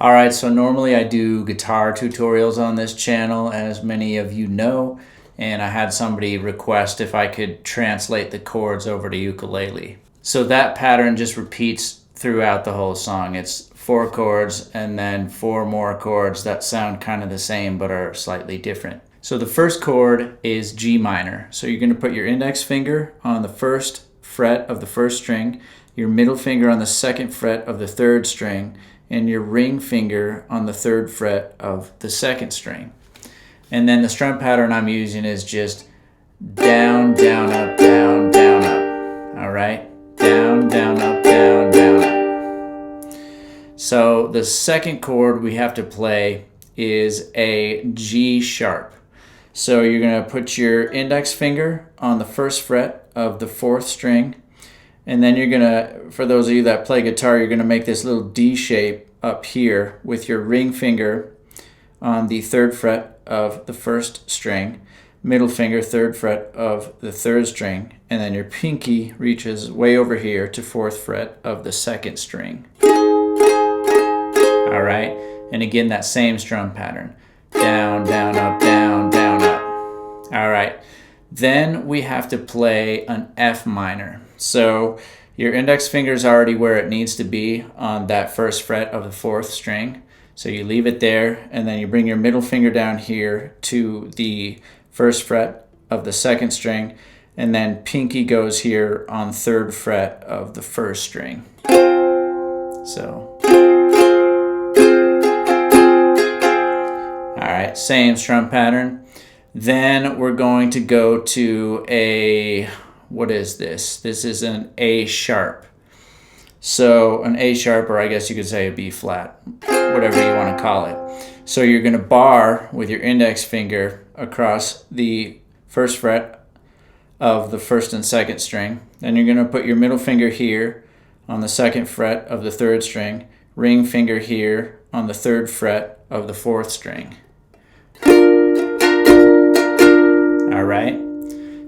Alright, so normally I do guitar tutorials on this channel, as many of you know, and I had somebody request if I could translate the chords over to ukulele. So that pattern just repeats throughout the whole song. It's 4 chords and then 4 more chords that sound kind of the same but are slightly different. So the first chord is G minor. So you're going to put your index finger on the first fret of the first string, your middle finger on the second fret of the third string, and your ring finger on the third fret of the second string. And then the strum pattern I'm using is just down, down, up, down, down, up. All right? Down, down, up, down, down, up. So the second chord we have to play is a G sharp. So you're going to put your index finger on the first fret of the fourth string, and then you're going to, for those of you that play guitar, you're going to make this little D shape up here with your ring finger on the third fret of the first string, middle finger third fret of the third string, and then your pinky reaches way over here to fourth fret of the second string. All right, and again that same strum pattern. Down, down, up, down, down, up. All right, then we have to play an F minor. So your index finger is already where it needs to be on that first fret of the fourth string. So you leave it there, and then you bring your middle finger down here to the first fret of the second string, and then pinky goes here on third fret of the first string. So, all right, same strum pattern. Then we're going to go to a, what is this? This is an A sharp. So an A sharp, or I guess you could say a B flat, whatever you want to call it. So you're going to bar with your index finger across the first fret of the first and second string. Then you're going to put your middle finger here on the second fret of the third string, ring finger here on the third fret of the fourth string. All right,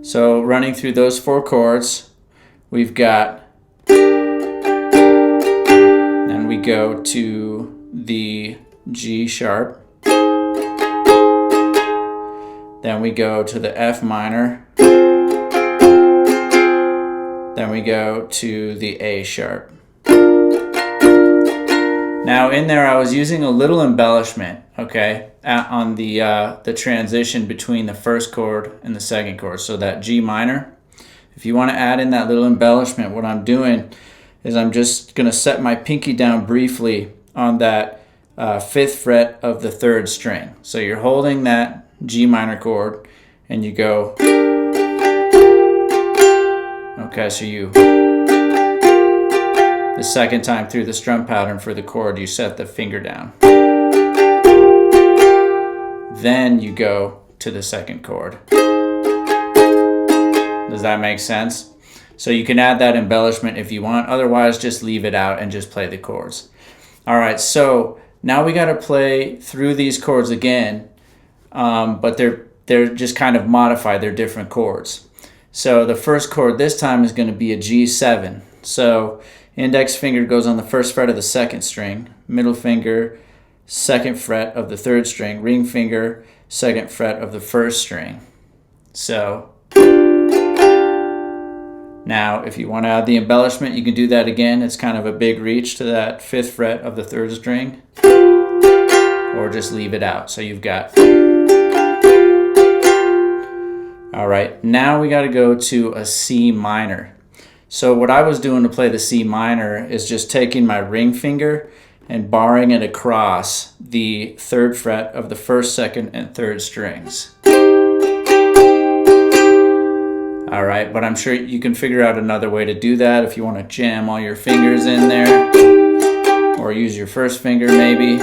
so running through those 4 chords, we've got, then we go to the G sharp, then we go to the F minor, then we go to the A sharp. Now in there I was using a little embellishment, okay, on the transition between the first chord and the second chord. So that G minor, if you want to add in that little embellishment, what I'm doing is I'm just going to set my pinky down briefly on that 5th fret of the third string. So you're holding that G minor chord and you go, okay, so you, the second time through the strum pattern for the chord, you set the finger down. Then you go to the second chord. Does that make sense? So you can add that embellishment if you want, otherwise just leave it out and just play the chords. All right, so now we got to play through these chords again, but they're just kind of modified, they're different chords. So the first chord this time is going to be a G7. So index finger goes on the first fret of the second string, middle finger, second fret of the third string, ring finger, second fret of the first string. So now if you want to add the embellishment, you can do that again. It's kind of a big reach to that 5th fret of the third string, or just leave it out. So you've got, all right, now we got to go to a C minor. So what I was doing to play the C minor is just taking my ring finger and barring it across the third fret of the first, second, and third strings. All right, but I'm sure you can figure out another way to do that if you want to jam all your fingers in there, or use your first finger maybe.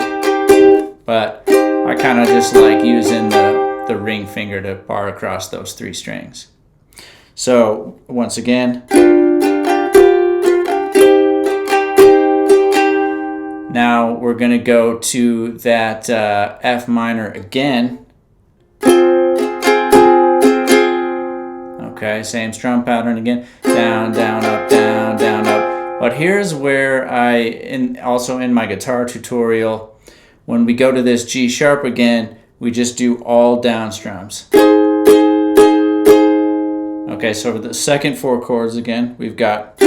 But I kind of just like using the ring finger to bar across those 3 strings. So once again, now we're going to go to that F minor again. Okay, same strum pattern again. Down, down, up, down, down, up. But here's where also in my guitar tutorial, When we go to this G sharp again, we just do all down strums. Okay, so for the second 4 chords again, we've got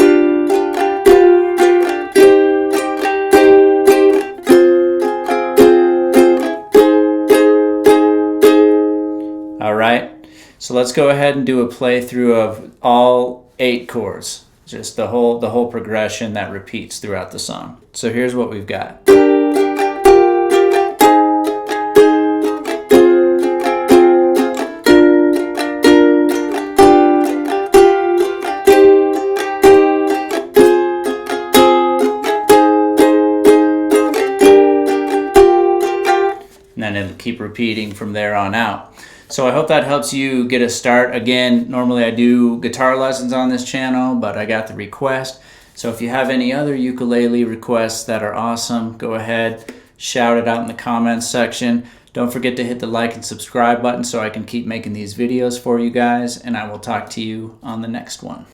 all right, so let's go ahead and do a playthrough of all 8 chords, just the whole progression that repeats throughout the song. So here's what we've got. And then it'll keep repeating from there on out. So I hope that helps you get a start. Again, normally I do guitar lessons on this channel, but I got the request. So if you have any other ukulele requests that are awesome, go ahead, shout it out in the comments section. Don't forget to hit the like and subscribe button so I can keep making these videos for you guys, and I will talk to you on the next one.